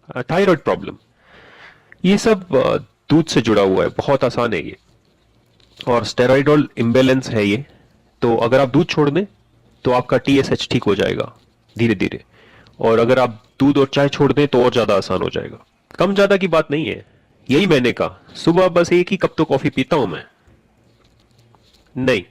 Thyroid problem, ये सब दूध से जुड़ा हुआ है, बहुत आसान है ये। और स्टेरॉइडल इम्बेलेंस है ये। तो अगर आप दूध छोड़ दें तो आपका टीएसएच ठीक हो जाएगा धीरे धीरे। और अगर आप दूध और चाय छोड़ दें तो और ज्यादा आसान हो जाएगा। कम ज्यादा की बात नहीं है, यही मैंने कहा, सुबह बस एक ही कप तो कॉफी पीता हूं मैं। नहीं,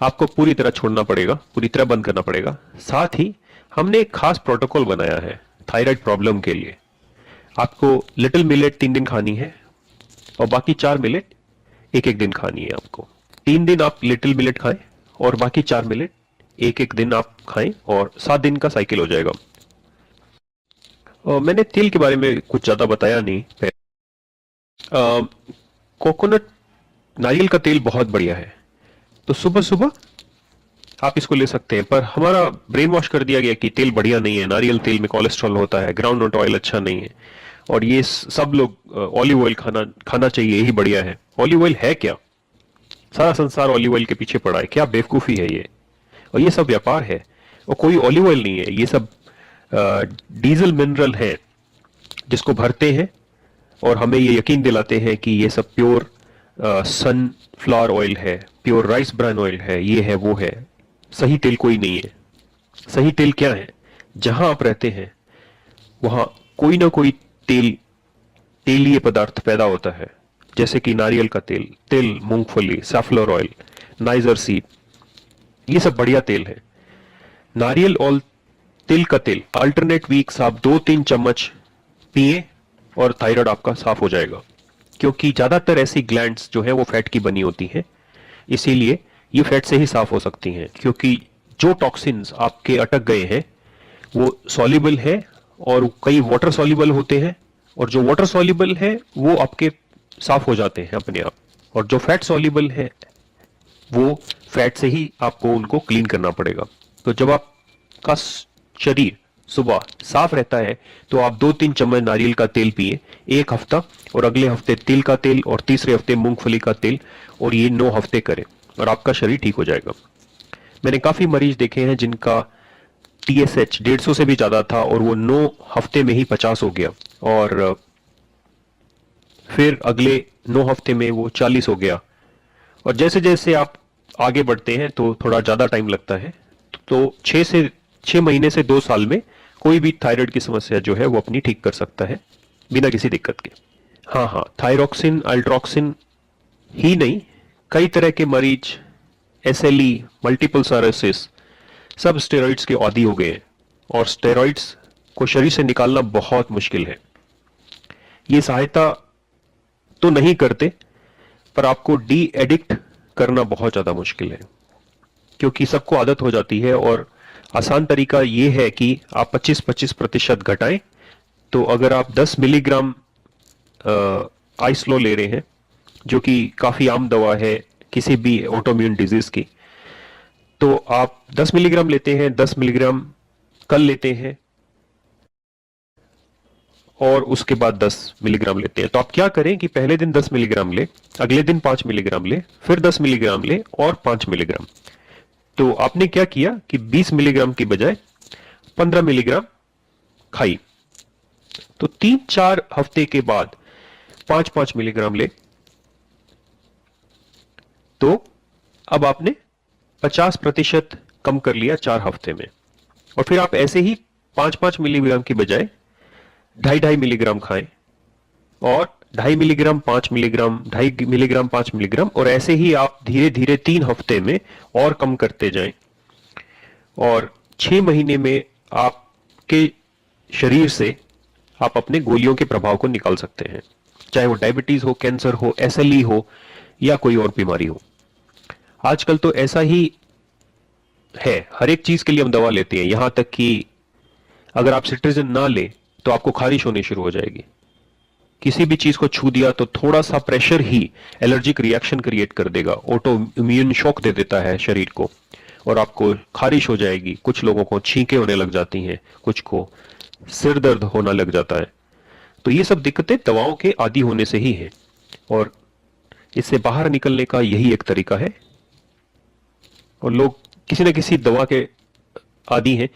आपको पूरी तरह छोड़ना पड़ेगा, पूरी तरह बंद करना पड़ेगा। साथ ही हमने एक खास प्रोटोकॉल बनाया है थायराइड प्रॉब्लम के लिए। आपको लिटिल मिलेट 3 दिन खानी है और बाकी 4 मिलेट एक एक दिन खानी है आपको। 3 दिन आप लिटिल मिलेट खाएं और बाकी 4 मिलेट एक एक दिन आप खाएं, और 7 दिन का साइकिल हो जाएगा। और मैंने तेल के बारे में कुछ ज्यादा बताया नहीं। कोकोनट, नारियल का तेल बहुत बढ़िया है, तो सुबह सुबह आप इसको ले सकते हैं। पर हमारा ब्रेन वॉश कर दिया गया कि तेल बढ़िया नहीं है, नारियल तेल में कोलेस्ट्रॉल होता है, ग्राउंड नट ऑयल अच्छा नहीं है, और ये सब लोग ऑलिव ऑयल खाना खाना चाहिए, यही बढ़िया है। ऑलिव ऑयल है क्या? सारा संसार ऑलिव ऑयल के पीछे पड़ा है, क्या बेवकूफी है ये। और ये सब व्यापार है, और कोई ऑलिव ऑयल नहीं है, ये सब डीजल मिनरल है जिसको भरते हैं और हमें ये यकीन दिलाते हैं कि ये सब प्योर सनफ्लावर ऑयल है, प्योर राइस ब्रान ऑयल है, ये है वो है। सही तेल कोई नहीं है। सही तेल क्या है? जहां आप रहते हैं वहां कोई ना कोई तेल, तेलीय पदार्थ पैदा होता है, जैसे कि नारियल का तेल, तिल, मूंगफली, सैफलर ऑयल, नाइजर सीड, ये सब बढ़िया तेल है। नारियल और तिल का तेल अल्टरनेट वीक्स आप 2-3 चम्मच पिए और थायराइड आपका साफ हो जाएगा। क्योंकि ज्यादातर ऐसी ग्लैंड्स जो है वो फैट की बनी होती हैं, इसीलिए ये फैट से ही साफ हो सकती हैं। क्योंकि जो टॉक्सिन्स आपके अटक गए हैं वो सॉल्युबल है, और कई वाटर सॉल्युबल होते हैं, और जो वाटर सॉल्युबल है वो आपके साफ हो जाते हैं अपने आप, और जो फैट सॉल्युबल है वो फैट से ही आपको उनको क्लीन करना पड़ेगा। तो जब आपका शरीर सुबह साफ रहता है तो आप 2-3 चम्मच नारियल का तेल पिए एक हफ्ता, और अगले हफ्ते तिल का तेल, और तीसरे हफ्ते मूंगफली का तेल, और ये 9 हफ्ते करें और आपका शरीर ठीक हो जाएगा। मैंने काफी मरीज देखे हैं जिनका टीएसएच 150 से भी ज्यादा था और वो 9 हफ्ते में ही 50 हो गया, और फिर अगले 9 हफ्ते में वो 40 हो गया। और जैसे जैसे आप आगे बढ़ते हैं तो थोड़ा ज्यादा टाइम लगता है। तो 6 महीने से 2 साल में कोई भी थायराइड की समस्या जो है वो अपनी ठीक कर सकता है बिना किसी दिक्कत के। हाँ हाँ, थायरोक्सिन, अल्ट्रोक्सिन ही नहीं, कई तरह के मरीज, एसएलई, मल्टीपल स्क्लेरोसिस, सब स्टेरॉइड्स के आदी हो गए हैं, और स्टेरॉइड्स को शरीर से निकालना बहुत मुश्किल है। ये सहायता तो नहीं करते, पर आपको डी एडिक्ट करना बहुत ज्यादा मुश्किल है, क्योंकि सबको आदत हो जाती है। और आसान तरीका ये है कि आप 25-25% घटाएं। तो अगर आप 10 मिलीग्राम आइसलो ले रहे हैं, जो कि काफी आम दवा है किसी भी ऑटोइम्यून डिजीज की, तो आप 10 मिलीग्राम लेते हैं, 10 मिलीग्राम कल लेते हैं, और उसके बाद 10 मिलीग्राम लेते हैं। तो आप क्या करें कि पहले दिन 10 मिलीग्राम ले, अगले दिन 5 मिलीग्राम ले, फिर 10 मिलीग्राम ले, और 5 मिलीग्राम। तो आपने क्या किया कि 20 मिलीग्राम की बजाय 15 मिलीग्राम खाई। तो 3-4 हफ्ते के बाद 5-5 मिलीग्राम ले, तो अब आपने 50% कम कर लिया 4 हफ्ते में। और फिर आप ऐसे ही 5-5 मिलीग्राम की बजाय 2.5-2.5 मिलीग्राम खाएं, और 2.5 मिलीग्राम, 5 मिलीग्राम, 2.5 मिलीग्राम, 5 मिलीग्राम, और ऐसे ही आप धीरे धीरे 3 हफ्ते में और कम करते जाएं। और 6 महीने में आपके शरीर से आप अपने गोलियों के प्रभाव को निकाल सकते हैं, चाहे वो डायबिटीज हो, कैंसर हो, एसएलई हो, या कोई और बीमारी हो। आजकल तो ऐसा ही है, हर एक चीज के लिए हम दवा लेते हैं, यहां तक कि अगर आप सिट्रिजिन ना ले तो आपको खारिश होनी शुरू हो जाएगी। किसी भी चीज को छू दिया तो थोड़ा सा प्रेशर ही एलर्जिक रिएक्शन क्रिएट कर देगा, ऑटो इम्यून शॉक दे देता है शरीर को, और आपको खारिश हो जाएगी। कुछ लोगों को छींकें होने लग जाती हैं, कुछ को सिर दर्द होना लग जाता है। तो ये सब दिक्कतें दवाओं के आदी होने से ही है, और इससे बाहर निकलने का यही एक तरीका है। और लोग किसी न किसी दवा के आदी हैं,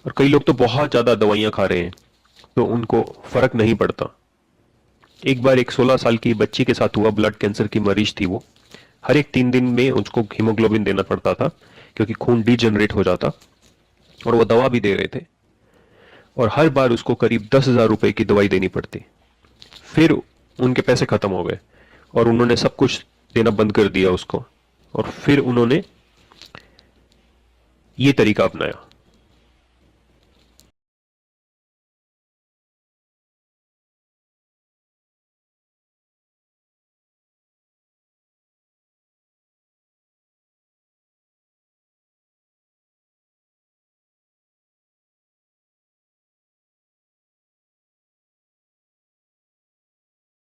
और कई लोग तो बहुत ज्यादा दवाइयां खा रहे हैं। तो उनको फर्क नहीं पड़ता। एक बार एक 16 साल की बच्ची के साथ हुआ, ब्लड कैंसर की मरीज थी वो। हर एक 3 दिन में उसको हीमोग्लोबिन देना पड़ता था क्योंकि खून डीजनरेट हो जाता, और वो दवा भी दे रहे थे, और हर बार उसको करीब 10,000 रुपए की दवाई देनी पड़ती। फिर उनके पैसे खत्म हो गए और उन्होंने सब कुछ देना बंद कर दिया उसको, और फिर उन्होंने ये तरीका अपनाया।